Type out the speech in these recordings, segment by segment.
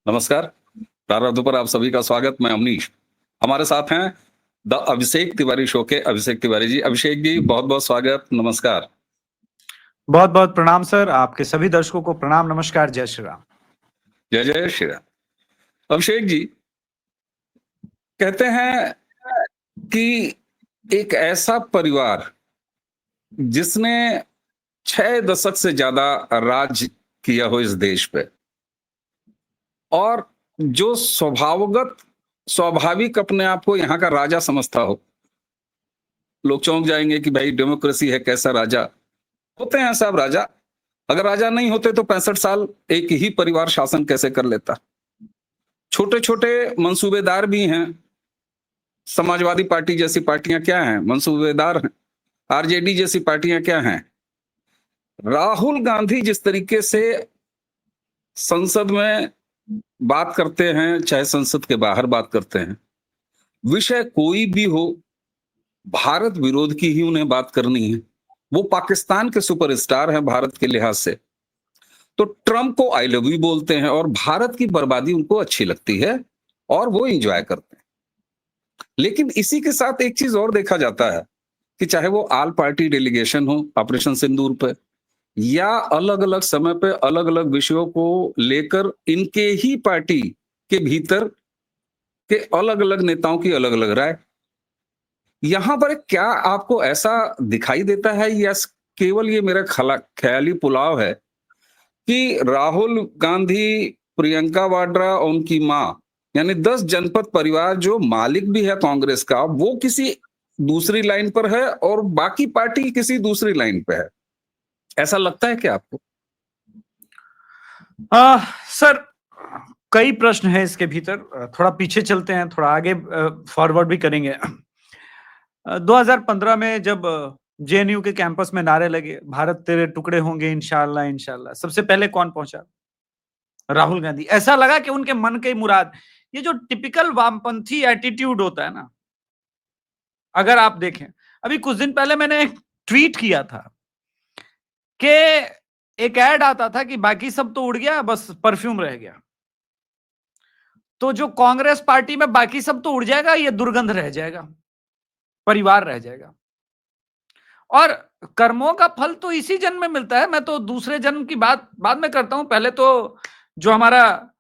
नमस्कार। प्रारब्ध पर आप सभी का स्वागत। मैं अवनीश। हमारे साथ हैं द अभिषेक तिवारी शो के अभिषेक तिवारी जी। अभिषेक जी, बहुत-बहुत स्वागत। नमस्कार। बहुत-बहुत प्रणाम सर, आपके सभी दर्शकों को प्रणाम, नमस्कार, जय श्री राम। जय जय श्री राम। अभिषेक जी, कहते हैं कि एक ऐसा परिवार जिसने 6 दशक से ज़्यादा राज किया हो इस देश पे और जो स्वाभाविक अपने आप को यहाँ का राजा समझता हो। लोग चौंक जाएँगे कि भाई डेमोक्रेसी है, कैसा राजा? होते हैं सब राजा। अगर राजा नहीं होते तो 65 साल एक ही परिवार शासन कैसे कर लेता? छोटे-छोटे मंसूबेदार भी हैं। समाजवादी पार्टी जैसी पार्टियां क्या हैं? मंसूबेदार हैं। आरजेडी जैसी पार्टियां क्या हैं? राहुल गांधी जिस तरीके से संसद में बात करते हैं, चाहे संसद के बाहर बात करते हैं, विषय कोई भी हो, भारत विरोध की ही उन्हें बात करनी है। वो पाकिस्तान के सुपरस्टार हैं भारत के लिहाज से। तो ट्रम्प को आई लव यू बोलते हैं और भारत की बर्बादी उनको अच्छी लगती है और वो एंजॉय करते हैं। लेकिन इसी के साथ एक चीज और देखा जाता है कि चाहे वो आल पार्टी डेलीगेशन हो ऑपरेशन सिंदूर पे या अलग अलग समय पे अलग अलग विषयों को लेकर इनके ही पार्टी के भीतर के अलग अलग नेताओं की अलग अलग राय। यहां पर क्या आपको ऐसा दिखाई देता है या केवल ये मेरा ख्याली पुलाव है कि राहुल गांधी, प्रियंका वाड्रा और उनकी माँ यानी 10 जनपद परिवार जो मालिक भी है कांग्रेस का, वो किसी दूसरी लाइन पर है और बाकी पार्टी किसी दूसरी लाइन पे है। ऐसा लगता है क्या आपको? सर, कई प्रश्न हैं इसके भीतर। थोड़ा पीछे चलते हैं, थोड़ा आगे फॉरवर्ड भी करेंगे। 2015 में जब जेएनयू के कैंपस में नारे लगे, भारत तेरे टुकड़े होंगे इंशाल्लाह इंशाल्लाह, सबसे पहले कौन पहुंचा? राहुल गांधी। ऐसा लगा कि उनके मन की मुराद, ये जो टिपिकल वामपंथी एटीट्यूड होता है ना, अगर आप देखें, अभी कुछ दिन पहले मैंने एक ट्वीट किया था कि एक ऐड आता था कि बाकी सब तो उड़ गया, बस परफ्यूम रह गया। तो जो कांग्रेस पार्टी में बाकी सब तो उड़ जाएगा, ये दुर्गंध रह जाएगा, परिवार रह जाएगा। और कर्मों का फल तो इसी जन्म में मिलता है। मैं तो दूसरे जन्म की बात बाद में करता हूं। पहले तो जो हमारा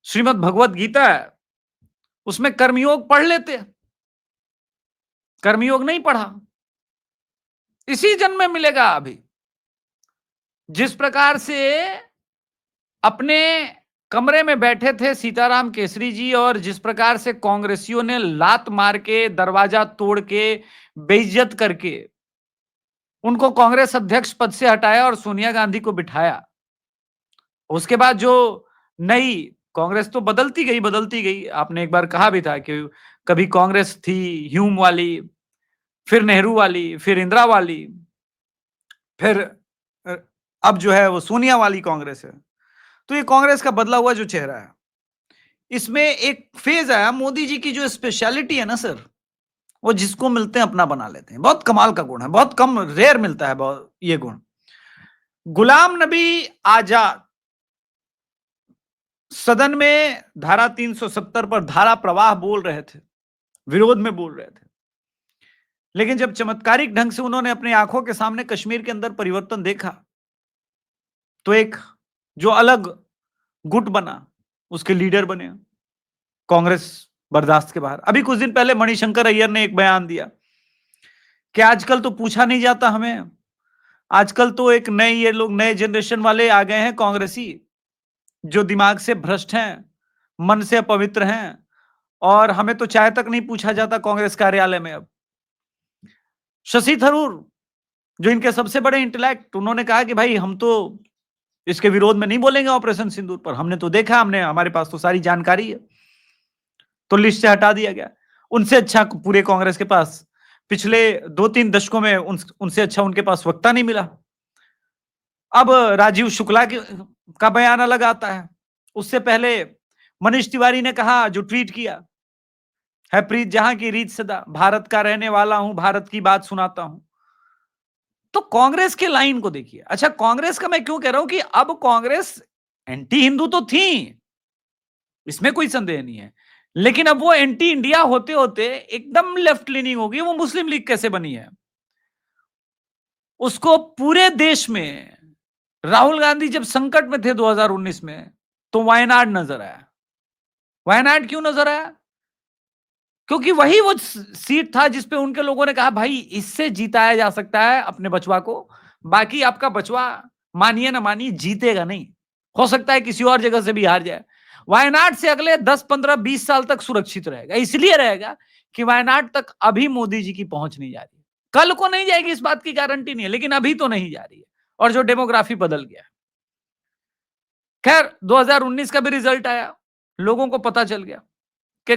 श्रीमद् भगवत गीता है, उसमें कर्मयोग पढ़ लेते। कर्मयोग नहीं पढ़ा, इसी जन्म में मिलेगा। अभी जिस प्रकार से अपने कमरे में बैठे थे सीताराम केसरी जी और जिस प्रकार से कांग्रेसियों ने लात मार के, दरवाजा तोड़ के, बेइज्जत करके उनको कांग्रेस अध्यक्ष पद से हटाया और सोनिया गांधी को बिठाया। उसके बाद जो नई कांग्रेस तो बदलती गई। आपने एक बार कहा भी था कि कभी कांग्रेस थी ह्यूम वाली, फिर नेहरू वाली, फिर इंदिरा वाली, फिर अब जो है वो सोनिया वाली कांग्रेस है। तो ये कांग्रेस का बदला हुआ जो चेहरा है, इसमें एक फेज आया। मोदी जी की जो स्पेशलिटी है ना सर, वो जिसको मिलते हैं अपना बना लेते हैं। बहुत कमाल का गुण है, बहुत कम, रेयर मिलता है बहुत ये गुण। गुलाम नबी आजाद सदन में धारा 370 पर धारा प्रवाह बोल रहे थे, विरोध में बोल रहे थे। लेकिन जब चमत्कारिक ढंग से उन्होंने अपनी आंखों के सामने कश्मीर के अंदर परिवर्तन देखा, तो एक जो अलग गुट बना, उसके लीडर बने। कांग्रेस बर्दाश्त के बाहर। अभी कुछ दिन पहले मणिशंकर अय्यर ने एक बयान दिया कि आजकल तो पूछा नहीं जाता हमें, आजकल तो एक नए ये लोग नए जनरेशन वाले आ गए हैं कांग्रेसी, जो दिमाग से भ्रष्ट हैं, मन से अपवित्र हैं, और हमें तो चाय तक नहीं पूछा जाता कांग्रेस कार्यालय में। अब शशि थरूर, जो इनके सबसे बड़े इंटेलेक्ट, उन्होंने कहा कि भाई हम तो इसके विरोध में नहीं बोलेंगे ऑपरेशन सिंदूर पर, हमने तो देखा, हमारे पास तो सारी जानकारी है। तो लिस्ट से हटा दिया गया। उनसे अच्छा पूरे कांग्रेस के पास पिछले 2-3 दशकों में उनसे अच्छा उनके पास वक्ता नहीं मिला। अब राजीव शुक्ला का बयान अलग आता है। उससे पहले मनीष तिवारी ने कहा, जो ट्वीट किया, है प्रीत जहां की रीत सदा, भारत का रहने वाला हूं, भारत की बात सुनाता हूं। तो कांग्रेस के लाइन को देखिए। अच्छा, कांग्रेस का मैं क्यों कह रहा हूं कि अब कांग्रेस एंटी हिंदू तो थी, इसमें कोई संदेह नहीं है। लेकिन अब वो एंटी इंडिया होते होते एकदम लेफ्ट लीनिंग हो गई। वो मुस्लिम लीग कैसे बनी है? उसको पूरे देश में राहुल गांधी जब संकट में थे 2019 में, तो वायनाड नजर आया। वायनाड क्यों नजर आया? क्योंकि वही वो सीट था जिसपे उनके लोगों ने कहा भाई इससे जिताया जा सकता है अपने बचवा को, बाकी आपका बचवा मानिए ना मानिए जीतेगा नहीं, हो सकता है किसी और जगह से भी हार जाए। वायनाड से अगले 10 15 20 साल तक सुरक्षित रहेगा। इसलिए रहेगा कि वायनाड तक अभी मोदी जी की पहुंच नहीं जा रही है। कल को नहीं जाएगी इस बात की गारंटी नहीं है, लेकिन अभी तो नहीं जा रही है। और जो डेमोग्राफी बदल गया। खैर 2019 का भी रिजल्ट आया, लोगों को पता चल गया कि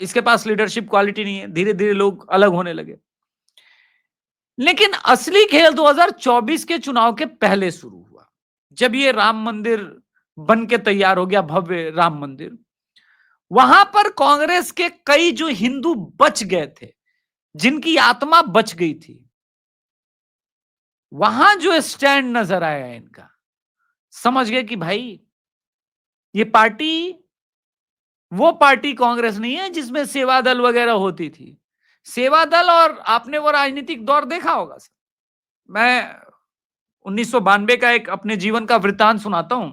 इसके पास लीडरशिप क्वालिटी नहीं है। धीरे धीरे लोग अलग होने लगे। लेकिन असली खेल 2024 के चुनाव के पहले शुरू हुआ, जब ये राम मंदिर बन के तैयार हो गया, भव्य राम मंदिर। वहां पर कांग्रेस के कई जो हिंदू बच गए थे, जिनकी आत्मा बच गई थी, वहां जो स्टैंड नजर आया इनका, समझ गए कि भाई ये पार्टी वो पार्टी कांग्रेस नहीं है जिसमें सेवा दल वगैरह होती थी। सेवा दल, और आपने वो राजनीतिक दौर देखा होगा सर। मैं 1992 का एक अपने जीवन का वृत्तांत सुनाता हूं।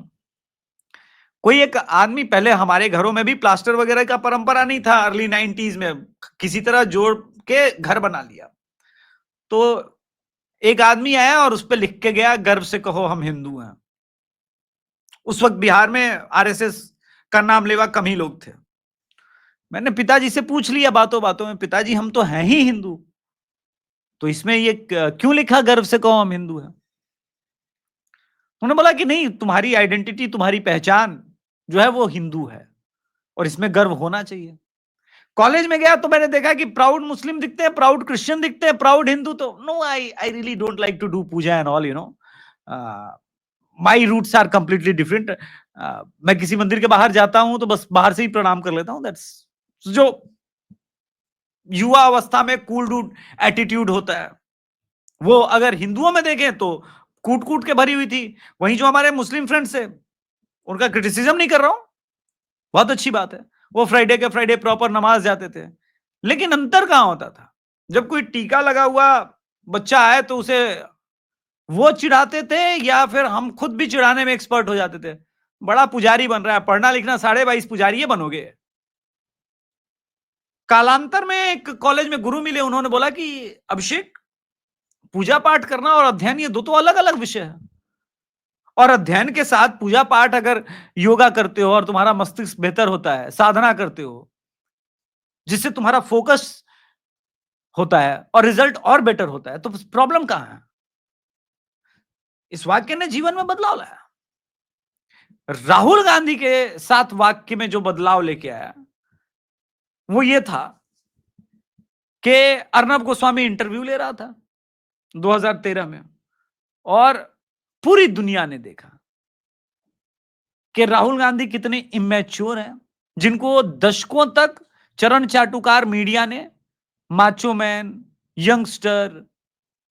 कोई एक आदमी, पहले हमारे घरों में भी प्लास्टर वगैरह का परंपरा नहीं था, अर्ली 90s में किसी तरह जोड़ के घर बना लिया। तो एक आदमी आया और उस पर लिख के गया, गर्व से कहो हम हिंदू हैं। उस वक्त बिहार में आरएसएस का नाम लेवा कम ही लोग थे। मैंने पिताजी से पूछ लिया बातों बातों में, पिताजी हम तो हैं ही हिंदू, तो इसमें ये क्यों लिखा गर्व से कहो हम हिंदू हैं? उन्होंने बोला कि नहीं, तुम्हारी आइडेंटिटी, तुम्हारी पहचान जो है वो हिंदू है और इसमें गर्व होना चाहिए। कॉलेज में गया तो मैंने देखा कि प्राउड मुस्लिम दिखते हैं, प्राउड क्रिश्चियन दिखते हैं, प्राउड हिंदू तो no, I really don't like to do puja and all, you know, my roots are completely different. मैं किसी मंदिर के बाहर जाता हूं तो बस बाहर से ही प्रणाम कर लेता हूं। दैट्स जो युवा अवस्था में कूल डूड एटीट्यूड होता है, वो अगर हिंदुओं में देखें तो कूट कूट के भरी हुई थी। वहीं जो हमारे मुस्लिम फ्रेंड्स है, उनका क्रिटिसिज्म नहीं कर रहा हूं, बहुत अच्छी बात है, वो फ्राइडे के फ्राइडे प्रॉपर नमाज जाते थे। लेकिन अंतर कहां होता था? जब कोई टीका लगा हुआ बच्चा आए तो उसे वो चिढ़ाते थे, या फिर हम खुद भी चिढ़ाने में एक्सपर्ट हो जाते थे। बड़ा पुजारी बन रहा है, पढ़ना लिखना 22.5 पुजारी बनोगे। कालांतर में एक कॉलेज में गुरु मिले, उन्होंने बोला कि अभिषेक, पूजा पाठ करना और अध्ययन ये दो तो अलग अलग विषय है, और अध्ययन के साथ पूजा पाठ अगर योगा करते हो और तुम्हारा मस्तिष्क बेहतर होता है, साधना करते हो जिससे तुम्हारा फोकस होता है और रिजल्ट और बेटर होता है, तो प्रॉब्लम कहां है? इस वाक्य ने जीवन में बदलाव लाया। राहुल गांधी के साथ वाक्य में जो बदलाव लेके आया वो ये था कि अर्नब गोस्वामी इंटरव्यू ले रहा था 2013 में, और पूरी दुनिया ने देखा कि राहुल गांधी कितने इमेच्योर हैं, जिनको दशकों तक चरण चाटुकार मीडिया ने माचो मैन, यंगस्टर,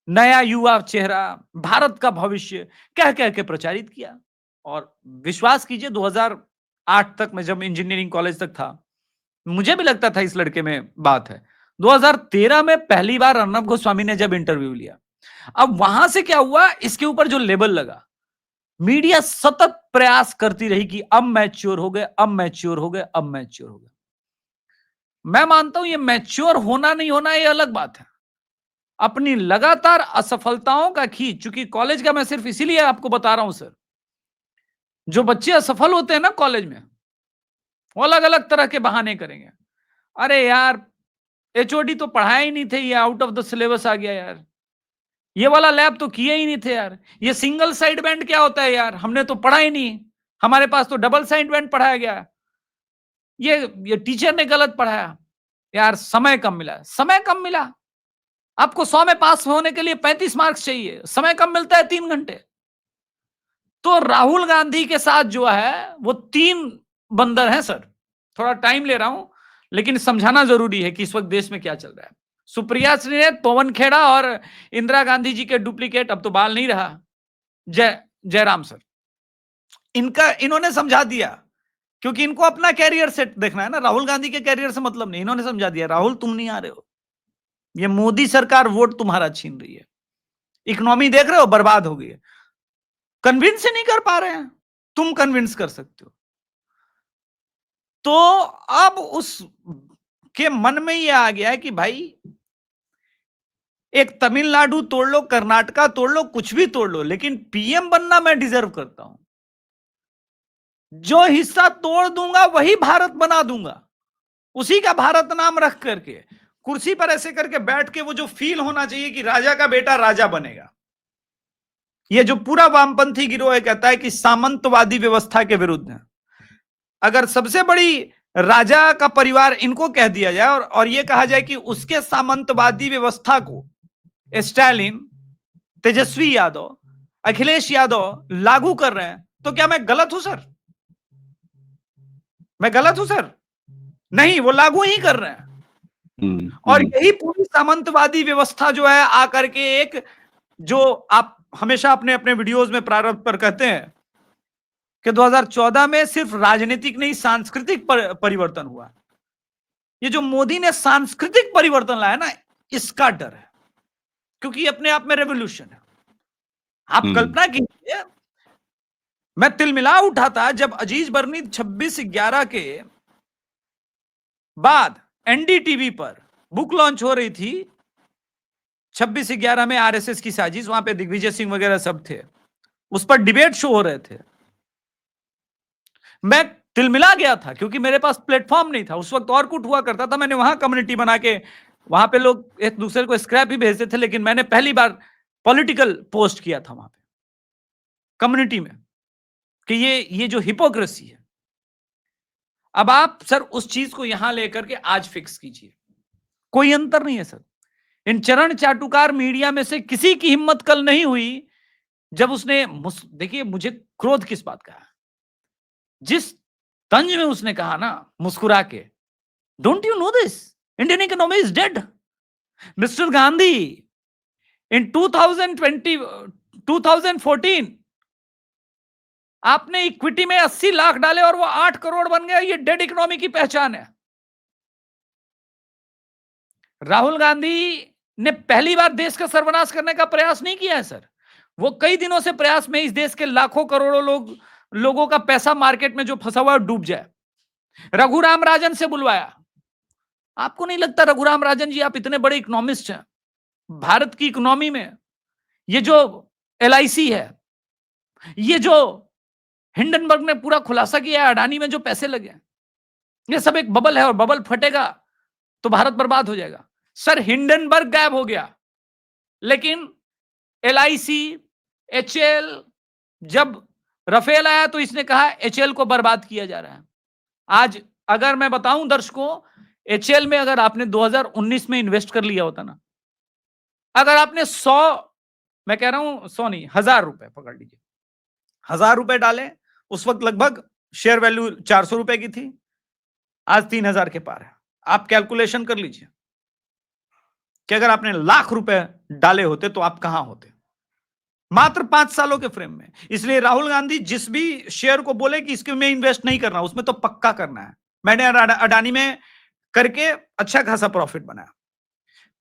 नया युवा चेहरा, भारत का भविष्य कह कह के प्रचारित किया। और विश्वास कीजिए 2008 तक मैं जब इंजीनियरिंग कॉलेज तक था, मुझे भी लगता था इस लड़के में बात है। 2013 में पहली बार अर्नब गोस्वामी ने जब इंटरव्यू लिया, अब वहां से क्या हुआ, इसके ऊपर जो लेबल लगा, मीडिया सतत प्रयास करती रही कि अब मैच्योर हो गए, अब मैच्योर हो गए, अब मैच्योर हो गए। मैं मानता हूं ये मैच्योर होना नहीं होना ये अलग बात है। अपनी लगातार असफलताओं का खींच, चूंकि कॉलेज का मैं सिर्फ इसीलिए आपको बता रहा हूं सर, जो बच्चे असफल होते हैं ना कॉलेज में, वो अलग अलग तरह के बहाने करेंगे। अरे यार एचओडी तो पढ़ाया ही नहीं थे, ये आउट ऑफ द सिलेबस आ गया यार, ये वाला लैब तो किए ही नहीं थे यार, ये सिंगल साइड बैंड क्या होता है यार, हमने तो पढ़ा ही नहीं, हमारे पास तो डबल साइड बैंड पढ़ाया गया, ये टीचर ने गलत पढ़ाया यार, समय कम मिला। समय कम मिला? आपको 100 में पास होने के लिए 35 मार्क्स चाहिए, समय कम मिलता है 3 घंटे। तो राहुल गांधी के साथ जो है वो 3 बंदर हैं सर। थोड़ा टाइम ले रहा हूं, लेकिन समझाना जरूरी है कि इस वक्त देश में क्या चल रहा है। सुप्रिया श्रीनेत, पवन खेड़ा और इंदिरा गांधी जी के डुप्लीकेट, अब तो बाल नहीं रहा, जयराम सर, इन्होंने समझा दिया क्योंकि इनको अपना कैरियर सेट देखना है ना, राहुल गांधी के कैरियर से मतलब नहीं। इन्होंने समझा दिया राहुल तुम नहीं आ रहे हो, ये मोदी सरकार वोट तुम्हारा छीन रही है, इकोनॉमी देख रहे हो बर्बाद हो गई है, कन्विंस ही नहीं कर पा रहे हैं, तुम कन्विंस कर सकते हो। तो अब उस के मन में ये आ गया है कि भाई एक तमिलनाडु तोड़ लो, कर्नाटका तोड़ लो, कुछ भी तोड़ लो, लेकिन पीएम बनना मैं डिजर्व करता हूं। जो हिस्सा तोड़ दूंगा वही भारत बना दूंगा, उसी का भारत नाम रख करके कुर्सी पर ऐसे करके बैठ के वो जो फील होना चाहिए कि राजा का बेटा राजा बनेगा। ये जो पूरा वामपंथी गिरोह है कहता है कि सामंतवादी व्यवस्था के विरुद्ध है। अगर सबसे बड़ी राजा का परिवार इनको कह दिया जाए और ये कहा जाए कि उसके सामंतवादी व्यवस्था को स्टालिन, तेजस्वी यादव, अखिलेश यादव लागू कर रहे हैं, तो क्या मैं गलत हूं सर? मैं गलत हूं सर? नहीं, वो लागू ही कर रहे हैं। और यही पूरी सामंतवादी व्यवस्था जो है आकर के एक, जो आप हमेशा अपने अपने वीडियोस में प्रारंभ पर कहते हैं कि 2014 में सिर्फ राजनीतिक नहीं सांस्कृतिक परिवर्तन हुआ। ये जो मोदी ने सांस्कृतिक परिवर्तन लाया ना, इसका डर है, क्योंकि ये अपने आप में रेवोल्यूशन है। आप कल्पना कीजिए, मैं तिलमिला उठा था जब अजीज बर्नी 26/11 के बाद एनडीटीवी पर बुक लॉन्च हो रही थी। 26/11 में आरएसएस की साजिश, वहां पे दिग्विजय सिंह वगैरह सब थे, उस पर डिबेट शो हो रहे थे। मैं तिलमिला गया था क्योंकि मेरे पास प्लेटफॉर्म नहीं था उस वक्त, और कुछ हुआ करता था, मैंने वहां कम्युनिटी बना के, वहां पे लोग एक दूसरे को स्क्रैप ही भेजते थे, लेकिन मैंने पहली बार पॉलिटिकल पोस्ट किया था वहां पे कम्युनिटी में कि ये जो हिपोक्रेसी है। अब आप सर उस चीज को यहां लेकर के आज फिक्स कीजिए, कोई अंतर नहीं है सर। इन चरण चाटुकार मीडिया में से किसी की हिम्मत कल नहीं हुई जब उसने, देखिए मुझे क्रोध किस बात का है, जिस तंज में उसने कहा ना मुस्कुरा के, don't you know this Indian economy is dead mister Gandhi. In 2014 आपने इक्विटी में 80 लाख डाले और वो 8 करोड़ बन गया, ये डेड इकोनॉमी की पहचान है। राहुल गांधी ने पहली बार देश का सर्वनाश करने का प्रयास नहीं किया है सर, वो कई दिनों से प्रयास में इस देश के लाखों करोड़ों लोगों का पैसा मार्केट में जो फंसा हुआ है डूब जाए। रघुराम राजन से बुलवाया। आपको नहीं लगता रघुराम राजन जी आप इतने बड़े इकोनॉमिस्ट हैं, भारत की इकोनॉमी में ये जो एलआईसी है, ये जो हिंडनबर्ग ने पूरा खुलासा किया है, अडानी में जो पैसे लगे, ये सब एक बबल है और बबल फटेगा तो भारत बर्बाद हो जाएगा। सर हिंडनबर्ग गायब हो गया, लेकिन एलआईसी, एचएल, जब राफेल आया तो इसने कहा एचएल को बर्बाद किया जा रहा है। आज अगर मैं बताऊं दर्शकों, एचएल में अगर आपने 2019 में इन्वेस्ट कर लिया होता ना, अगर आपने 100, मैं कह रहा हूं 100 नहीं, 1000 रुपए पकड़ लीजिए, 1000 रुपए डाले, उस वक्त लगभग शेयर वैल्यू 400 रुपए की थी, आज 3000 के पार है। आप कैलकुलेशन कर लीजिए कि अगर आपने लाख रुपए डाले होते तो आप कहां होते, मात्र 5 सालों के फ्रेम में। इसलिए राहुल गांधी जिस भी शेयर को बोले कि इसके में इन्वेस्ट नहीं करना, उसमें तो पक्का करना है। मैंने अडानी में करके अच्छा खासा प्रॉफिट बनाया।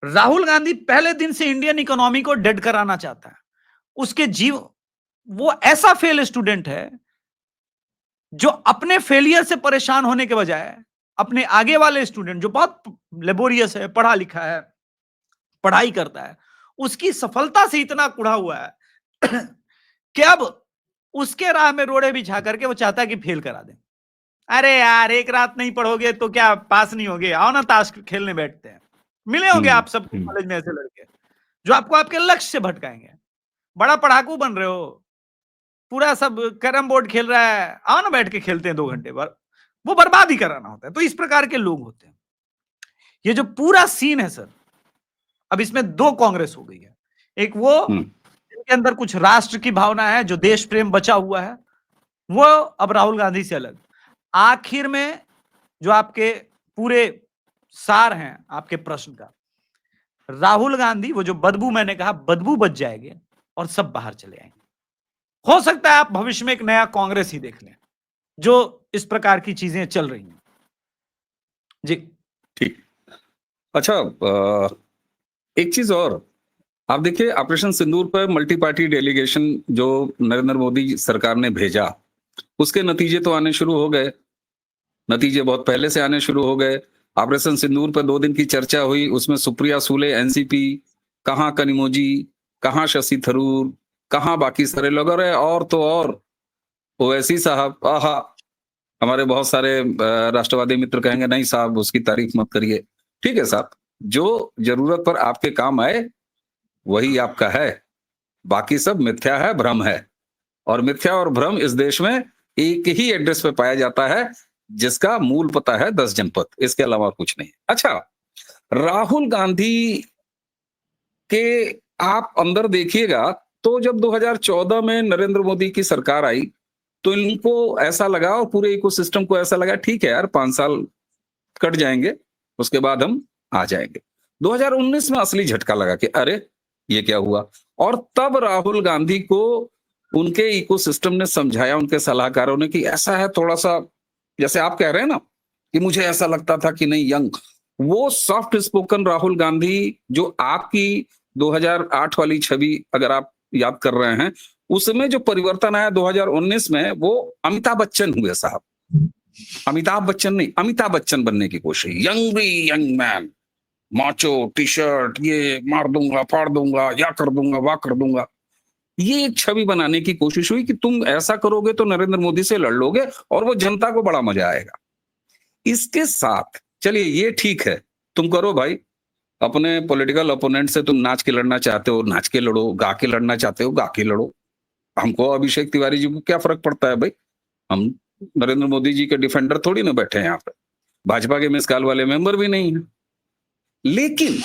राहुल गांधी पहले दिन से इंडियन इकोनॉमी को डेड कराना चाहता है। उसके वो ऐसा फेल स्टूडेंट है जो अपने फेलियर से परेशान होने के बजाय अपने आगे वाले स्टूडेंट जो बहुत लेबोरियस है, पढ़ा लिखा है, पढ़ाई करता है, उसकी सफलता से इतना कुढ़ा हुआ है कि अब उसके राह में रोड़े बिछा करके वो चाहता है कि फेल करा दे। अरे यार एक रात नहीं पढ़ोगे तो क्या पास नहीं होगे, आओ ना ताश खेलने बैठते हैं। मिले होंगे आप सब कॉलेज में ऐसे लड़के जो आपको आपके लक्ष्य से भटकाएंगे। बड़ा पढ़ाकू बन रहे हो, पूरा सब कैरम बोर्ड खेल रहा है, आओ ना बैठ के खेलते हैं 2 घंटे पर, वो बर्बाद ही कराना होता है। तो इस प्रकार के लोग होते हैं। ये जो पूरा सीन है सर, अब इसमें 2 कांग्रेस हो गई है। एक वो जिनके अंदर कुछ राष्ट्र की भावना है, जो देश प्रेम बचा हुआ है, वो अब राहुल गांधी से अलग। आखिर में जो आपके पूरे सार हैं आपके प्रश्न का, राहुल गांधी वो जो बदबू, मैंने कहा बदबू बच जाएंगे और सब बाहर चले आएंगे। हो सकता है आप भविष्य में एक नया कांग्रेस ही देख लें, जो इस प्रकार की चीजें चल रही हैं। जी ठीक। अच्छा, एक चीज और, आप देखिए ऑपरेशन सिंदूर पर मल्टी पार्टी डेलीगेशन जो नरेंद्र मोदी सरकार ने भेजा, उसके नतीजे तो आने शुरू हो गए। नतीजे बहुत पहले से आने शुरू हो गए। ऑपरेशन सिंदूर पर 2 दिन की चर्चा हुई, उसमें सुप्रिया सूले एनसीपी, कहाँ कनिमोझी, कहाँ शशि थरूर, कहाँ बाकी सारे लोग, अरे और तो और ओवैसी साहब, आहा! हमारे बहुत सारे राष्ट्रवादी मित्र कहेंगे नहीं साहब उसकी तारीफ मत करिए। ठीक है साहब, जो जरूरत पर आपके काम आए वही आपका है, बाकी सब मिथ्या है, भ्रम है। और मिथ्या और भ्रम इस देश में एक ही एड्रेस पे पाया जाता है, जिसका मूल पता है 10 जनपद, इसके अलावा कुछ नहीं। अच्छा, राहुल गांधी के आप अंदर देखिएगा, तो जब 2014 में नरेंद्र मोदी की सरकार आई, तो इनको ऐसा लगा और पूरे इकोसिस्टम को ऐसा लगा ठीक है यार 5 साल कट जाएंगे, उसके बाद हम आ जाएंगे। 2019 में असली झटका लगा कि अरे ये क्या हुआ, और तब राहुल गांधी को उनके इकोसिस्टम ने समझाया, उनके सलाहकारों ने, कि ऐसा है थोड़ा सा, जैसे आप कह रहे हैं ना कि मुझे ऐसा लगता था कि नहीं यंग, वो सॉफ्ट स्पोकन राहुल गांधी जो आपकी 2008 वाली छवि अगर आप याद कर रहे हैं, उसमें जो परिवर्तन आया 2019 में, वो अमिताभ बच्चन हुए साहब। अमिताभ बच्चन नहीं, अमिताभ बच्चन बनने की कोशिश, young man, macho, T shirt, ये मार दूंगा, फाड़ दूंगा, या कर दूंगा, वाह कर दूंगा। ये एक छवि बनाने की कोशिश हुई कि तुम ऐसा करोगे तो नरेंद्र मोदी से लड़ लोगे और वो जनता को बड़ा मजा आएगा। इसके साथ चलिए ये ठीक है, तुम करो भाई, अपने पॉलिटिकल ओपोनेंट से तुम नाच के लड़ना चाहते हो नाच के लड़ो, गा के लड़ना चाहते हो गा के लड़ो। हमको अभिषेक तिवारी जी को क्या फर्क पड़ता है भाई, हम नरेंद्र मोदी जी के डिफेंडर थोड़ी ना बैठे हैं यहाँ पे, भाजपा के मिस कॉल वाले मेंबर भी नहीं है। लेकिन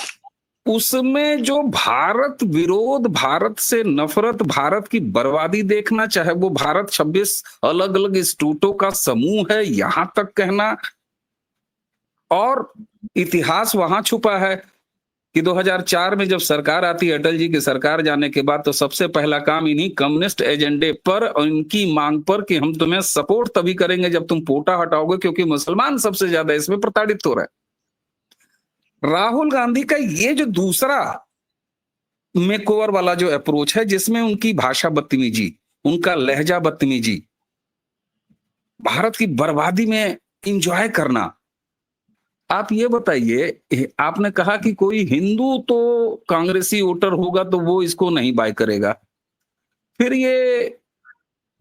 उसमें जो भारत विरोध, भारत से नफरत, भारत की बर्बादी देखना, चाहे वो भारत 26 अलग अलग स्टूटों का समूह है यहां तक कहना, और इतिहास वहां छुपा है कि 2004 में जब सरकार आती है, अटल जी की सरकार जाने के बाद, तो सबसे पहला काम इन्हीं कम्युनिस्ट एजेंडे पर, इनकी मांग पर कि हम तुम्हें सपोर्ट तभी करेंगे जब तुम पोटा हटाओगे, क्योंकि मुसलमान सबसे ज्यादा इसमें प्रताड़ित हो रहे हैं। राहुल गांधी का ये जो दूसरा मेकओवर वाला जो अप्रोच है, जिसमें उनकी भाषा बदतमीजी, उनका लहजा बदतमीजी, भारत की बर्बादी में इंजॉय करना। आप ये बताइए, आपने कहा कि कोई हिंदू तो कांग्रेसी वोटर होगा तो वो इसको नहीं बाय करेगा, फिर ये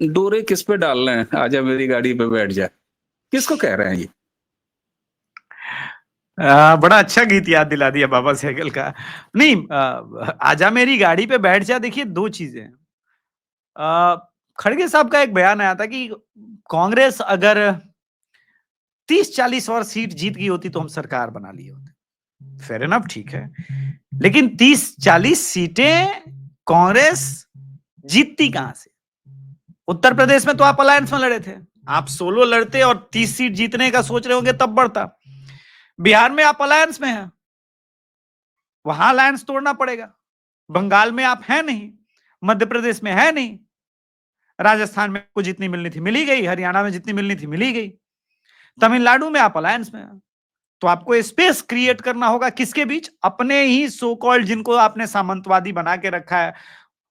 डोरे किस पे डाल रहे हैं, आजा मेरी गाड़ी पे बैठ जा, किसको कह रहे हैं ये? बड़ा अच्छा गीत याद दिला दिया बाबा सहगल का। नहीं, आजा मेरी गाड़ी पे बैठ जा, देखिए दो चीजें हैं। खड़गे साहब का एक बयान आया था कि कांग्रेस अगर 30-40 और सीट जीत गई होती तो हम सरकार बना लिए होते। फेयर इनफ, ठीक है, लेकिन 30-40 सीटें कांग्रेस जीतती कहां से? उत्तर प्रदेश में तो आप अलायंस में लड़े थे, आप सोलो लड़ते और 30 सीट जीतने का सोच रहे होंगे तब बढ़ता। बिहार में आप अलायंस में हैं, वहां अलायंस तोड़ना पड़ेगा। बंगाल में आप हैं नहीं, मध्य प्रदेश में है नहीं, राजस्थान में को जितनी मिलनी थी मिली गई, हरियाणा में जितनी मिलनी थी मिली गई, तमिलनाडु में आप अलायंस में हैं। तो आपको स्पेस क्रिएट करना होगा किसके बीच? अपने ही सो कॉल्ड, जिनको आपने सामंतवादी बना के रखा है,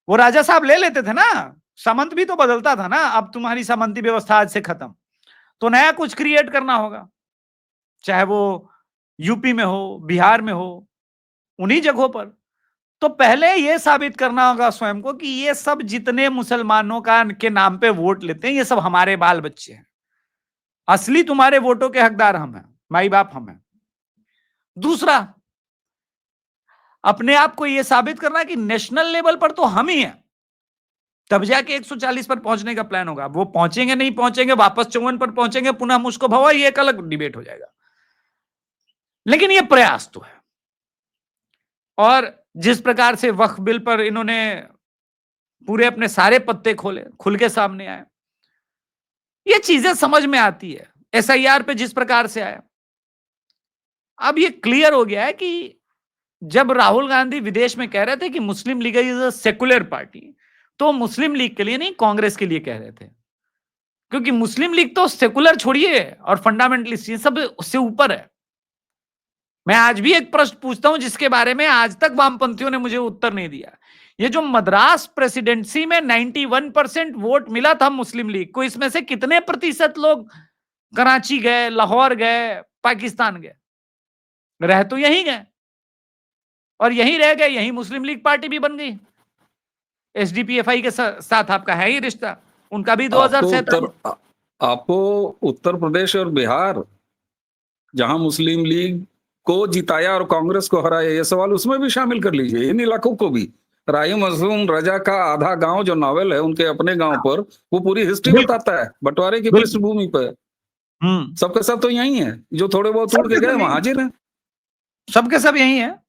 वो राजा साहब ले लेते थे ना, सामंत भी तो बदलता था ना। अब तुम्हारी सामंती व्यवस्था आज से खत्म, तो नया कुछ क्रिएट करना होगा, चाहे वो यूपी में हो, बिहार में हो, उन्हीं जगहों पर। तो पहले यह साबित करना होगा स्वयं को कि ये सब जितने मुसलमानों का के नाम पे वोट लेते हैं, ये सब हमारे बाल बच्चे हैं, असली तुम्हारे वोटों के हकदार हम हैं, माई बाप हम हैं। दूसरा, अपने आप को यह साबित करना कि नेशनल लेवल पर तो हम ही हैं, तब जाके 140 पर पहुंचने का प्लान होगा। वो पहुंचेंगे नहीं पहुंचेंगे, वापस 54 पर पहुंचेंगे, पुनः मुझको भवा, ये एक अलग डिबेट हो जाएगा, लेकिन ये प्रयास तो है। और जिस प्रकार से वक्फ बिल पर इन्होंने पूरे अपने सारे पत्ते खोले, खुल के सामने आए, ये चीजें समझ में आती है। एसआईआर पे जिस प्रकार से आया, अब ये क्लियर हो गया है कि जब राहुल गांधी विदेश में कह रहे थे कि Muslim League is a secular party, तो मुस्लिम लीग के लिए नहीं, कांग्रेस के लिए कह रहे थे। क्योंकि मुस्लिम लीग तो सेकुलर छोड़िए और फंडामेंटलिस्ट, ये सब उससे ऊपर है। मैं आज भी एक प्रश्न पूछता हूं जिसके बारे में आज तक वामपंथियों ने मुझे उत्तर नहीं दिया। ये जो मद्रास प्रेसिडेंसी में 91% वोट मिला था मुस्लिम लीग को, इसमें से कितने प्रतिशत लोग कराची गए, लाहौर गए, पाकिस्तान गए? रह तो यहीं गए और यहीं रह गए, यहीं मुस्लिम लीग पार्टी भी बन गई। एसडीपीएफआई के साथ आपका है ही रिश्ता, उनका भी 2047। आपको उत्तर प्रदेश और बिहार जहां मुस्लिम लीग को जिताया और कांग्रेस को हराया, ये सवाल उसमें भी शामिल कर लीजिए, इन इलाकों को भी। राही मजलूम रजा का आधा गांव जो नॉवेल है उनके अपने गांव पर, वो पूरी हिस्ट्री बताता है बंटवारे की पृष्ठभूमि पर। सबके सब तो यही है, जो थोड़े बहुत उड़ के गए वहां हाजिर हैं, सबके सब यही है।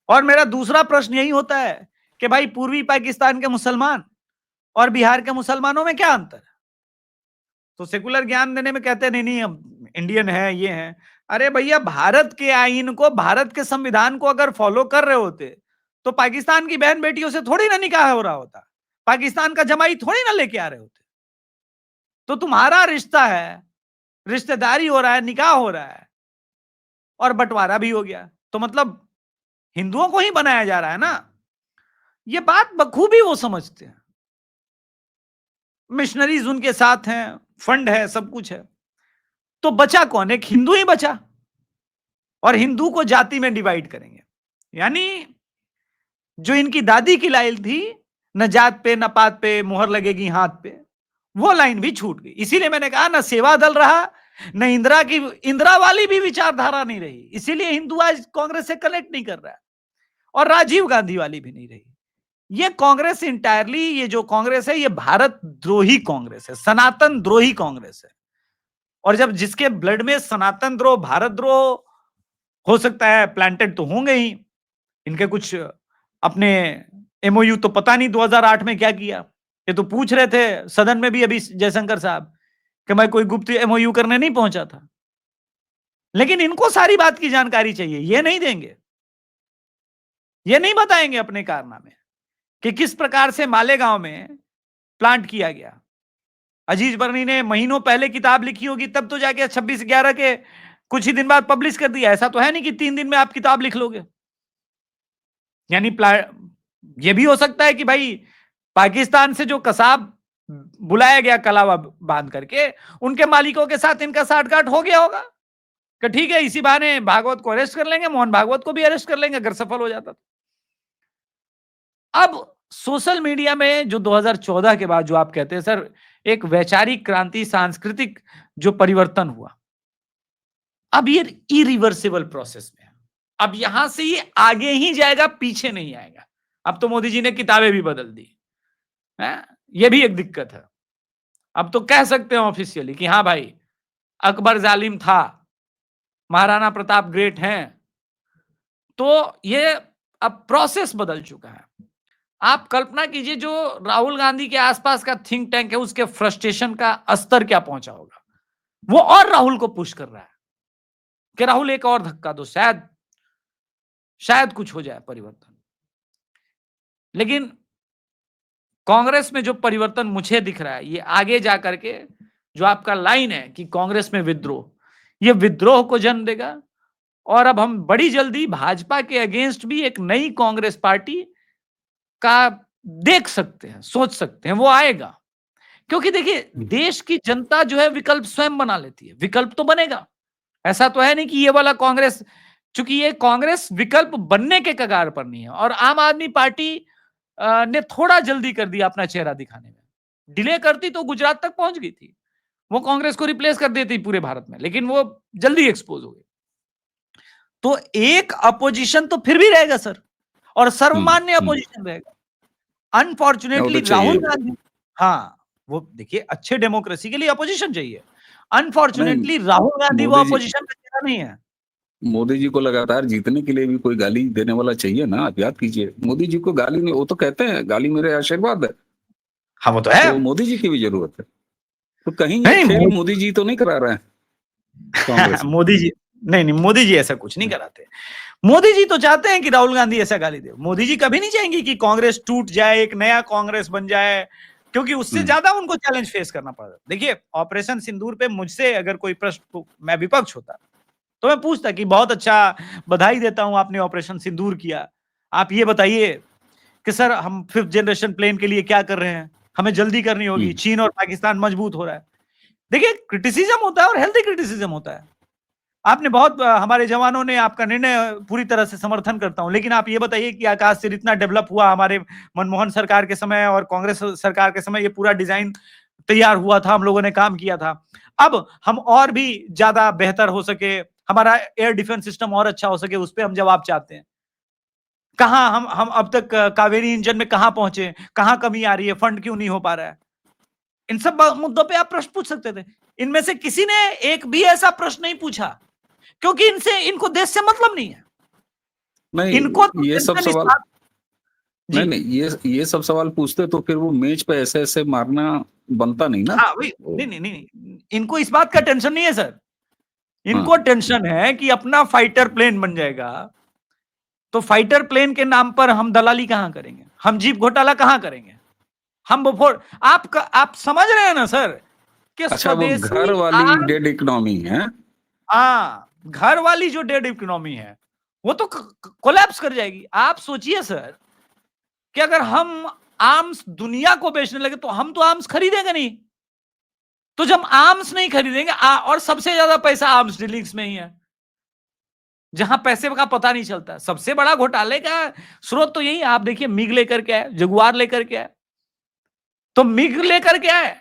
और मेरा दूसरा प्रश्न यही होता है कि भाई पूर्वी पाकिस्तान के मुसलमान और बिहार के मुसलमानों में क्या अंतर है? तो सेकुलर ज्ञान देने में कहते हैं नहीं नहीं हम इंडियन है, ये है। अरे भैया, भारत के आईन को, भारत के संविधान को अगर फॉलो कर रहे होते तो पाकिस्तान की बहन बेटियों से थोड़ी ना निकाह हो रहा होता, पाकिस्तान का जमाई थोड़ी ना लेके आ रहे होते। तो तुम्हारा रिश्ता है, रिश्तेदारी हो रहा है, निकाह हो रहा है और बंटवारा भी हो गया, तो मतलब हिंदुओं को ही बनाया जा रहा है ना। ये बात बखूबी वो समझते हैं। मिशनरीज उनके साथ हैं, फंड है, सब कुछ है। तो बचा कौन? एक हिंदू ही बचा, और हिंदू को जाति में डिवाइड करेंगे। यानी जो इनकी दादी की लाइन थी, न जात पे न पात पे मुहर लगेगी हाथ पे, वो लाइन भी छूट गई। इसीलिए मैंने कहा ना सेवा दल रहा, न इंदिरा वाली भी विचारधारा नहीं रही। इसीलिए हिंदू आज कांग्रेस से कनेक्ट नहीं कर रहा है, और राजीव गांधी वाली भी नहीं रही। ये कांग्रेस इंटायरली, ये जो कांग्रेस है, ये भारत द्रोही कांग्रेस है, सनातन द्रोही कांग्रेस है। और जब जिसके ब्लड में सनातन द्रोह, भारत द्रोह हो सकता है प्लांटेड, तो होंगे ही। इनके कुछ अपने एमओयू तो पता नहीं 2008 में क्या किया। ये तो पूछ रहे थे सदन में भी अभी जयशंकर साहब कि मैं कोई गुप्त एमओयू करने नहीं पहुंचा था। लेकिन इनको सारी बात की जानकारी चाहिए, ये नहीं देंगे, ये नहीं बताएंगे अपने कारनामे कि किस प्रकार से मालेगांव में प्लांट किया गया। अजीज बर्नी ने महीनों पहले किताब लिखी होगी, तब तो जाके 26/11 के कुछ ही दिन बाद पब्लिश कर दिया। ऐसा तो है नहीं कि 3 दिन में आप किताब लिख लोगे। यानी ये भी हो सकता है कि भाई पाकिस्तान से जो कसाब बुलाया गया कलावा बांध करके, उनके मालिकों के साथ इनका साठगांठ हो गया होगा कि ठीक है इसी बहाने भागवत को अरेस्ट कर लेंगे, मोहन भागवत को भी अरेस्ट कर लेंगे अगर सफल हो जाता तो। अब सोशल मीडिया में जो 2014 के बाद जो आप कहते हैं सर एक वैचारिक क्रांति, सांस्कृतिक जो परिवर्तन हुआ, अब ये इरिवर्सिबल प्रोसेस में है। अब यहां से ये आगे ही जाएगा, पीछे नहीं आएगा। अब तो मोदी जी ने किताबें भी बदल दी है, ये भी एक दिक्कत है। अब तो कह सकते हैं ऑफिशियली कि हाँ भाई अकबर जालिम था, महाराणा प्रताप ग्रेट हैं। तो ये अब प्रोसेस बदल चुका है। आप कल्पना कीजिए जो राहुल गांधी के आसपास का थिंक टैंक है, उसके फ्रस्ट्रेशन का स्तर क्या पहुंचा होगा। वो और राहुल को पुश कर रहा है कि राहुल एक और धक्का दो, शायद कुछ हो जाए परिवर्तन। लेकिन कांग्रेस में जो परिवर्तन मुझे दिख रहा है, ये आगे जाकर के जो आपका लाइन है कि कांग्रेस में विद्रोह, ये विद्रोह को जन्म देगा। और अब हम बड़ी जल्दी भाजपा के अगेंस्ट भी एक नई कांग्रेस पार्टी का देख सकते हैं, सोच सकते हैं, वो आएगा। क्योंकि देखिए देश की जनता जो है विकल्प स्वयं बना लेती है, विकल्प तो बनेगा। ऐसा तो है नहीं कि ये वाला कांग्रेस, चूंकि ये कांग्रेस विकल्प बनने के कगार पर नहीं है, और आम आदमी पार्टी ने थोड़ा जल्दी कर दिया अपना चेहरा दिखाने में। डिले करती तो गुजरात तक पहुंच गई थी, वो कांग्रेस को रिप्लेस कर देती पूरे भारत में, लेकिन वो जल्दी एक्सपोज हो गई। तो एक अपोजिशन तो फिर भी रहेगा सर, और सर्वमान्य अपोजिशन रहेगा। अनफॉर्चुनेटली राहुल गांधी, हाँ वो देखिए अच्छे डेमोक्रेसी के लिए अपोजिशन चाहिए। अनफॉर्चुनेटली राहुल गांधी वो अपोजिशन का चेहरा नहीं है। मोदी जी को लगातार जीतने के लिए भी कोई गाली देने वाला चाहिए ना। आप याद कीजिए मोदी जी को गाली में, वो तो कहते हैं गाली मेरे आशीर्वाद है। हाँ वो तो है, तो मोदी जी की भी जरूरत है। तो कहीं ये खेल मोदी जी तो नहीं करा रहे हैं मोदी जी नहीं, मोदी जी ऐसा कुछ नहीं कराते। मोदी जी तो चाहते हैं कि राहुल गांधी ऐसा गाली दे। मोदी जी कभी नहीं चाहेंगे कि कांग्रेस टूट जाए, एक नया कांग्रेस बन जाए, क्योंकि उससे ज्यादा उनको चैलेंज फेस करना पड़ रहा। देखिए, ऑपरेशन सिंदूर पे मुझसे अगर कोई प्रश्न, मैं विपक्ष होता तो मैं पूछता कि बहुत अच्छा, बधाई देता हूं आपने ऑपरेशन सिंदूर किया, आप ये बताइए कि सर हम 5th जनरेशन प्लेन के लिए क्या कर रहे हैं, हमें जल्दी करनी होगी, चीन और पाकिस्तान मजबूत हो रहा है। देखिए, क्रिटिसिज्म होता है और हेल्दी क्रिटिसिज्म होता है। आपने बहुत हमारे जवानों ने आपका निर्णय पूरी तरह से समर्थन करता हूं, लेकिन आप ये बताइए कि आकाश सिर इतना डेवलप हुआ हमारे मनमोहन सरकार के समय और कांग्रेस सरकार के समय, ये पूरा डिजाइन तैयार हुआ था, हम लोगों ने काम किया था। अब हम और भी ज्यादा बेहतर हो सके, हमारा एयर डिफेंस सिस्टम और अच्छा हो सके, उस पर हम जवाब चाहते हैं। कहां हम अब तक कावेरी इंजन में कहां पहुंचे, कहां कमी आ रही है, फंड क्यों नहीं हो पा रहा है, इन सब मुद्दों पे आप प्रश्न पूछ सकते थे। इनमें से किसी ने एक भी ऐसा प्रश्न नहीं पूछा, क्योंकि इनको देश से मतलब नहीं है। नहीं, इनको तो ये सब टेंशन इस सवाल बात। जी, नहीं नहीं, ये सब सवाल पूछते तो फिर वो मेज पे ऐसे ऐसे मारना बनता नहीं ना। हाँ वही, नहीं नहीं नहीं नहीं, इनको इस बात का टेंशन नहीं है सर। इनको हाँ, टेंशन है कि अपना फाइटर प्लेन बन जाएगा, तो फाइटर प्लेन के नाम पर हम दलाली कहां करेंगे, हम जीप घोटाला कहां करेंगे, हम बोफोर। आप समझ रहे हैं ना सर कि अच्छा, वो घर स्वदेशी वाली आर्म, डेड इकोनॉमी है। हाँ, घर वाली जो डेड इकोनॉमी है वो तो कोलैप्स कर जाएगी। आप सोचिए सर कि अगर हम आर्म्स दुनिया को बेचने लगे तो हम तो आर्म्स खरीदेंगे नहीं। तो जब आर्म्स नहीं खरीदेंगे, और सबसे ज्यादा पैसा आर्म्स डीलिंग्स में ही है, जहां पैसे का पता नहीं चलता। सबसे बड़ा घोटाले का स्रोत तो यही है। आप देखिए, मिग लेकर के आए, जगुआर लेकर के आए, तो मिग लेकर के आए,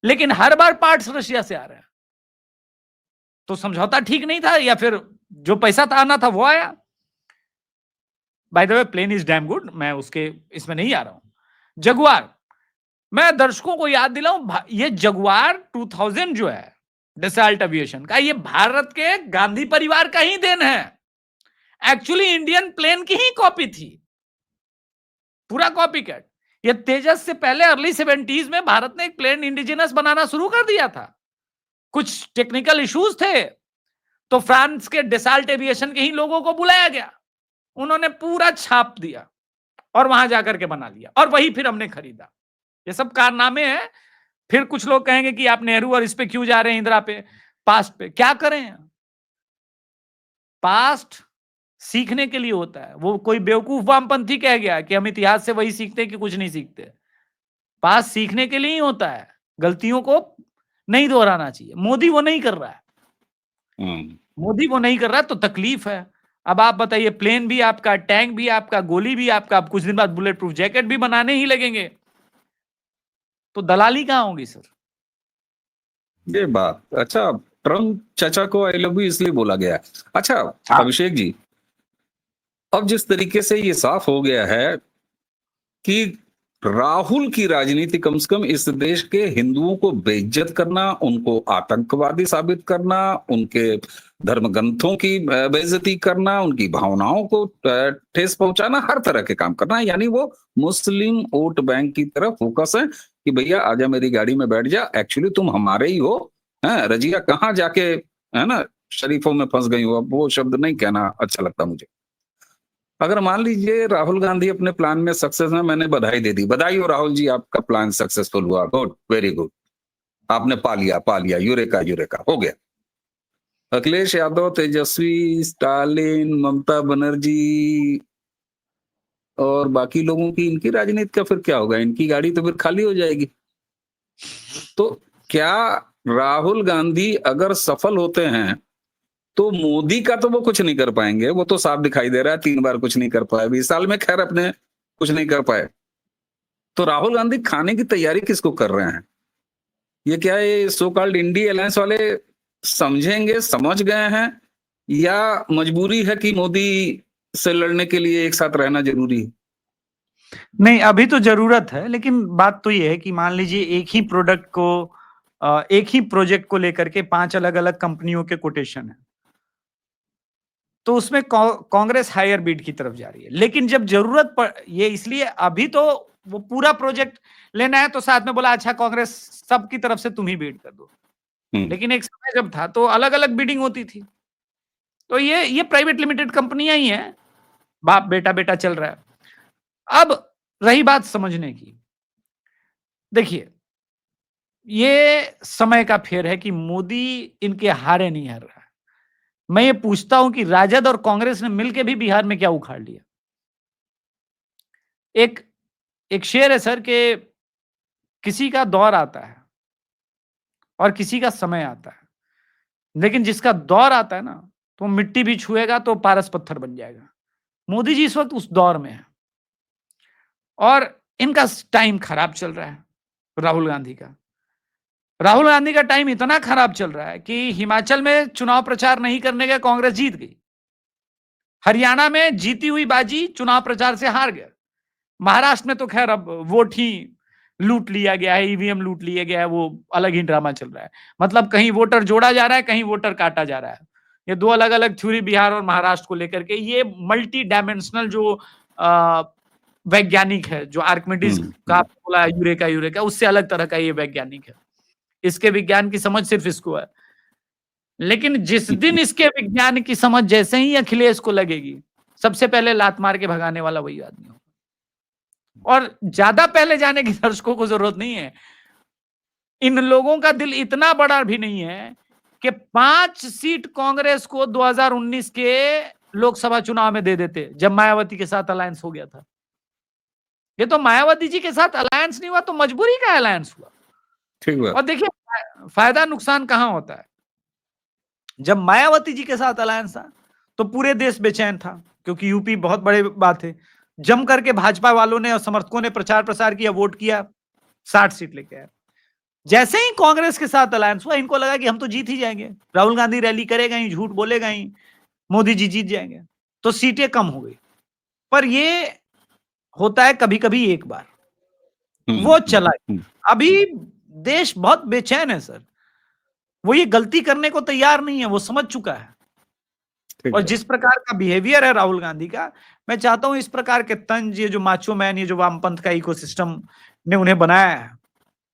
लेकिन हर बार पार्ट्स रशिया से आ रहे हैं। तो समझौता ठीक नहीं था, या फिर जो पैसा था आना था वो आया। By the way, plane is damn good, मैं उसके इसमें नहीं आ रहा हूं। जगुआर, मैं दर्शकों को याद दिलाऊं, ये जगुआर 2000 जो है डसॉल्ट एविएशन का, ये भारत के गांधी परिवार का ही देन है। एक्चुअली इंडियन प्लेन की ही कॉपी थी, पूरा कॉपी कैट। ये तेजस से पहले अर्ली 70s में भारत ने एक प्लेन इंडिजिनस बनाना शुरू कर दिया था। कुछ टेक्निकल इश्यूज थे, तो फ्रांस के डसॉल्ट एविएशन के ही लोगों को बुलाया गया, उन्होंने पूरा छाप दिया और वहां जाकर के बना लिया, और वही फिर हमने खरीदा। ये सब कारनामे हैं। फिर कुछ लोग कहेंगे कि आप नेहरू और इस पे क्यों जा रहे हैं, इंदिरा पे, पास्ट पे। क्या करें, पास्ट सीखने के लिए होता है। वो कोई बेवकूफ वामपंथी कह गया कि हम इतिहास से वही सीखते हैं कि कुछ नहीं सीखते। पास्ट सीखने के लिए ही होता है, गलतियों को नहीं दोहराना चाहिए। मोदी वो नहीं कर रहा है, मोदी वो नहीं कर रहा है, तो तकलीफ है। अब आप बताइए, प्लेन भी आपका, टैंक भी आपका, गोली भी आपका, अब कुछ दिन बाद बुलेट प्रूफ जैकेट भी बनाने ही लगेंगे, तो दलाली कहां होगी सर। ये बात अच्छा, ट्रम्प चाचा को आई लव यू इसलिए बोला गया। अच्छा हाँ। अभिषेक जी, अब जिस तरीके से ये साफ हो गया है कि राहुल की राजनीति कम से कम इस देश के हिंदुओं को बेइज्जत करना, उनको आतंकवादी साबित करना, उनके धर्म ग्रंथों की बेइज्जती करना, उनकी भावनाओं को ठेस पहुंचाना, हर तरह के काम करना, यानी वो मुस्लिम वोट बैंक की तरफ फोकस है कि भैया आजा मेरी गाड़ी में बैठ जा, एक्चुअली तुम हमारे ही हो। रजिया कहाँ जाके, है ना, शरीफों में फंस गई हो। अब वो शब्द नहीं कहना अच्छा लगता मुझे। अगर मान लीजिए राहुल गांधी अपने प्लान में सक्सेस है, मैंने बधाई दे दी, बधाई हो राहुल जी, आपका प्लान सक्सेसफुल हुआ, गुड, वेरी गुड, आपने पा लिया, यूरेका यूरेका हो गया। अखिलेश यादव, तेजस्वी, स्टालिन, ममता बनर्जी और बाकी लोगों की, इनकी राजनीति का फिर क्या होगा? इनकी गाड़ी तो फिर खाली हो जाएगी। तो क्या राहुल गांधी अगर सफल होते हैं तो मोदी का तो वो कुछ नहीं कर पाएंगे, वो तो साफ दिखाई दे रहा है, 3 बार कुछ नहीं कर पाए, 20 साल में खैर अपने कुछ नहीं कर पाए। तो राहुल गांधी खाने की तैयारी किसको कर रहे हैं? ये क्या ये सो कॉल्ड इंडी अलायंस वाले समझेंगे, समझ गए हैं, या मजबूरी है कि मोदी से लड़ने के लिए एक साथ रहना जरूरी है? नहीं, अभी तो जरूरत है, लेकिन बात तो ये है कि मान लीजिए एक ही प्रोडक्ट को, एक ही प्रोजेक्ट को लेकर के 5 अलग अलग कंपनियों के कोटेशन है, तो उसमें कांग्रेस हायर बीड की तरफ जा रही है। लेकिन जब जरूरत पड़, ये इसलिए अभी तो वो पूरा प्रोजेक्ट लेना है, तो साथ में बोला अच्छा कांग्रेस सबकी तरफ से तुम ही बीड कर दो। लेकिन एक समय जब था तो अलग अलग बीडिंग होती थी। तो ये प्राइवेट लिमिटेड कंपनियां ही हैं, बाप बेटा बेटा चल रहा है। अब रही बात समझने की, देखिए, ये समय का फेर है कि मोदी इनके हारे नहीं हार रहा है। मैं ये पूछता हूं कि राजद और कांग्रेस ने मिलकर भी बिहार में क्या उखाड़ लिया। एक एक शेर है सर के, किसी का दौर आता है और किसी का समय आता है, लेकिन जिसका दौर आता है ना, तो मिट्टी भी छुएगा तो पारस पत्थर बन जाएगा। मोदी जी इस वक्त उस दौर में है और इनका टाइम खराब चल रहा है। राहुल गांधी का टाइम इतना खराब चल रहा है कि हिमाचल में चुनाव प्रचार नहीं करने गए, कांग्रेस जीत गई। हरियाणा में जीती हुई बाजी चुनाव प्रचार से हार गया। महाराष्ट्र में तो खैर अब वोट ही लूट लिया गया है, ईवीएम लूट लिया गया है, वो अलग ही ड्रामा चल रहा है। मतलब कहीं वोटर जोड़ा जा रहा है, कहीं वोटर काटा जा रहा है। ये दो अलग अलग थ्योरी बिहार और महाराष्ट्र को लेकर के। ये मल्टी डायमेंशनल जो वैज्ञानिक है, जो आर्किमिडीज का बोला यूरेका, उससे अलग तरह का ये वैज्ञानिक है। इसके विज्ञान की समझ सिर्फ इसको है। लेकिन जिस दिन इसके विज्ञान की समझ जैसे ही अखिलेश को लगेगी, सबसे पहले लात मार के भगाने वाला वही आदमी होगा। और ज्यादा पहले जाने की दर्शकों को जरूरत नहीं है। इन लोगों का दिल इतना बड़ा भी नहीं है कि 5 सीट कांग्रेस को 2019 के लोकसभा चुनाव में दे देते, जब मायावती के साथ अलायंस हो गया था। ये तो मायावती जी के साथ अलायंस नहीं हुआ, तो मजबूरी का अलायंस हुआ। ठीक है। और देखिए फायदा नुकसान कहां होता है। जब मायावती जी के साथ अलायंस था तो पूरे देश बेचैन था, क्योंकि यूपी बहुत बड़े बात है। जम करके भाजपा वालों ने और समर्थकों ने प्रचार प्रसार किया, वोट किया, 60 सीट लेके आए। जैसे ही कांग्रेस के साथ अलायंस हुआ, इनको लगा कि हम तो जीत ही जाएंगे, राहुल गांधी रैली करेगा ही, झूठ बोलेगा ही, मोदी जी जीत जाएंगे, तो सीटें कम हो गई। पर ये होता है कभी कभी एक बार, वो चला। अभी देश बहुत बेचैन है सर, वो ये गलती करने को तैयार नहीं है, वो समझ चुका है। और जिस प्रकार का बिहेवियर है राहुल गांधी का, मैं चाहता हूं इस प्रकार के तंज, ये जो माचो मैन, ये जो वामपंथ का इकोसिस्टम ने उन्हें बनाया है,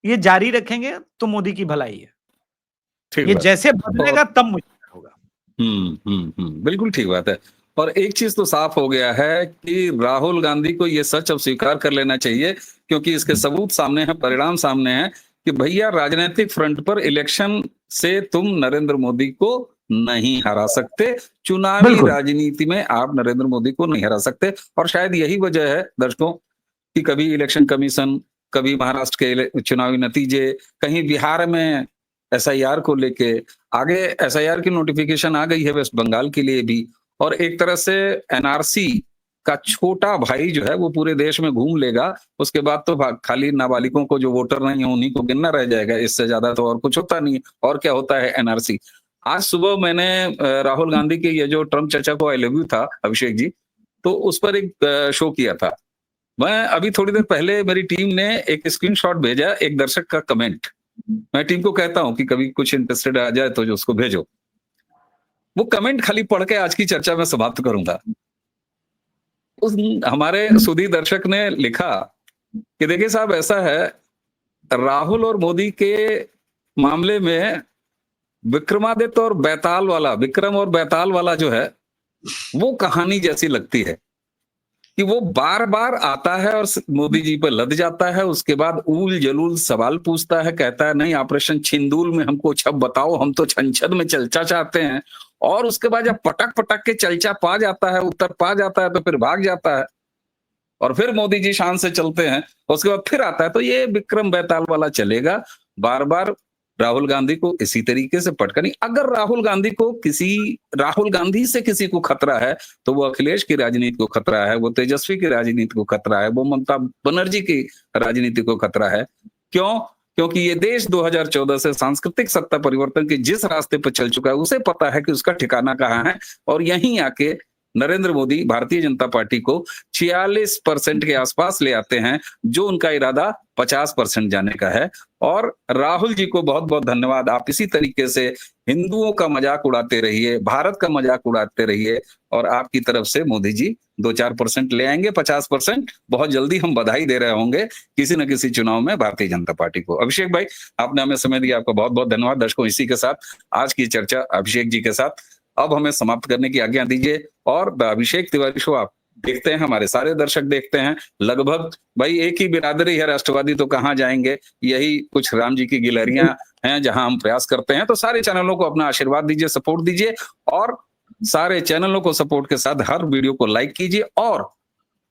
ये जारी रखेंगे तो मोदी की भलाई है। ये जैसे बदलेगा तब मुश्किल होगा। बिल्कुल ठीक बात है। और एक चीज तो साफ हो गया है कि राहुल गांधी को ये सच अब स्वीकार कर लेना चाहिए, क्योंकि इसके सबूत सामने हैं, परिणाम सामने हैं कि भैया राजनीतिक फ्रंट पर इलेक्शन से तुम नरेंद्र मोदी को नहीं हरा सकते, चुनावी राजनीति में आप नरेंद्र मोदी को नहीं हरा सकते। और शायद यही वजह है दर्शकों कि कभी इलेक्शन कमीशन, कभी महाराष्ट्र के चुनावी नतीजे, कहीं बिहार में एसआईआर को लेके, आगे एसआईआर की नोटिफिकेशन आ गई है वेस्ट बंगाल के लिए भी, और एक तरह से एनआरसी का छोटा भाई जो है वो पूरे देश में घूम लेगा। उसके बाद तो खाली नाबालिगों को, जो वोटर नहीं है उन्हीं को गिनना रह जाएगा, इससे ज्यादा तो और कुछ होता नहीं है। और क्या होता है एनआरसी। आज सुबह मैंने राहुल गांधी के ये जो ट्रम्प चचा को आई लव यू था अभिषेक जी, तो उस पर एक शो किया था। मैं अभी थोड़ी देर पहले मेरी टीम ने एक स्क्रीनशॉट भेजा, एक दर्शक का कमेंट। मैं टीम को कहता हूं कि कभी कुछ इंटरेस्टेड आ जाए तो जो उसको भेजो। वो कमेंट खाली पढ़ के आज की चर्चा में समाप्त करूंगा। उस हमारे सुधी दर्शक ने लिखा कि देखिए साहब, ऐसा है, राहुल और मोदी के मामले में विक्रमादित्य और बैताल वाला, विक्रम और बैताल वाला जो है, वो कहानी जैसी लगती है कि वो बार बार आता है और मोदी जी पर लद जाता है, उसके बाद ऊल जलूल सवाल पूछता है, कहता है नहीं ऑपरेशन छिंदूल में हमको छब बताओ, हम तो छंछद में चर्चा चाहते हैं, और उसके बाद जब पटक पटक के चर्चा पा जाता है, उत्तर पा जाता है, तो फिर भाग जाता है और फिर मोदी जी शान से चलते हैं, उसके बाद फिर आता है। तो ये विक्रम बैताल वाला चलेगा, बार बार राहुल गांधी को इसी तरीके से पटकनी। अगर राहुल गांधी से किसी को खतरा है तो वो अखिलेश की राजनीति को खतरा है, वो तेजस्वी की राजनीति को खतरा है, वो ममता बनर्जी की राजनीति को खतरा है। क्यों? क्योंकि ये देश 2014 से सांस्कृतिक सत्ता परिवर्तन के जिस रास्ते पर चल चुका है, उसे पता है कि उसका ठिकाना कहाँ है, और यहीं आके नरेंद्र मोदी भारतीय जनता पार्टी को 46% के आसपास ले आते हैं, जो उनका इरादा 50% जाने का है। और राहुल जी को बहुत बहुत धन्यवाद। आप इसी तरीके से हिंदुओं का मजाक उड़ाते रहिए, भारत का मजाक उड़ाते रहिए, और आपकी तरफ से मोदी जी 2-4% ले आएंगे, 50% बहुत जल्दी हम बधाई दे रहे होंगे किसी न किसी चुनाव में भारतीय जनता पार्टी को। अभिषेक भाई, आपने हमें समय दिया, आपका बहुत बहुत धन्यवाद। दर्शकों, इसी के साथ आज की चर्चा अभिषेक जी के साथ अब हमें समाप्त करने की आज्ञा दीजिए, और अभिषेक तिवारी शो आप देखते हैं, हमारे सारे दर्शक देखते हैं, लगभग भाई एक ही बिरादरी है राष्ट्रवादी, तो कहाँ जाएंगे, यही कुछ राम जी की गिलहरियां हैं जहां हम प्रयास करते हैं। तो सारे चैनलों को अपना आशीर्वाद दीजिए, सपोर्ट दीजिए, और सारे चैनलों को सपोर्ट के साथ हर वीडियो को लाइक कीजिए, और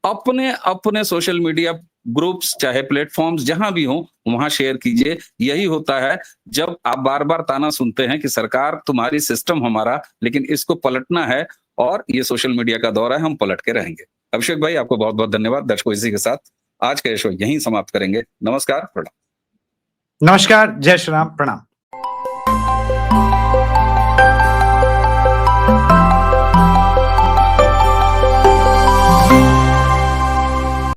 अपने अपने सोशल मीडिया ग्रुप्स चाहे प्लेटफॉर्म्स जहां भी हो वहां शेयर कीजिए। यही होता है जब आप बार बार ताना सुनते हैं कि सरकार तुम्हारी, सिस्टम हमारा, लेकिन इसको पलटना है, और ये सोशल मीडिया का दौर है, हम पलट के रहेंगे। अभिषेक भाई, आपको बहुत बहुत धन्यवाद। दर्शकों, इसी के साथ आज का शो यहीं समाप्त करेंगे। नमस्कार, प्रणाम। नमस्कार, जय श्री राम, प्रणाम।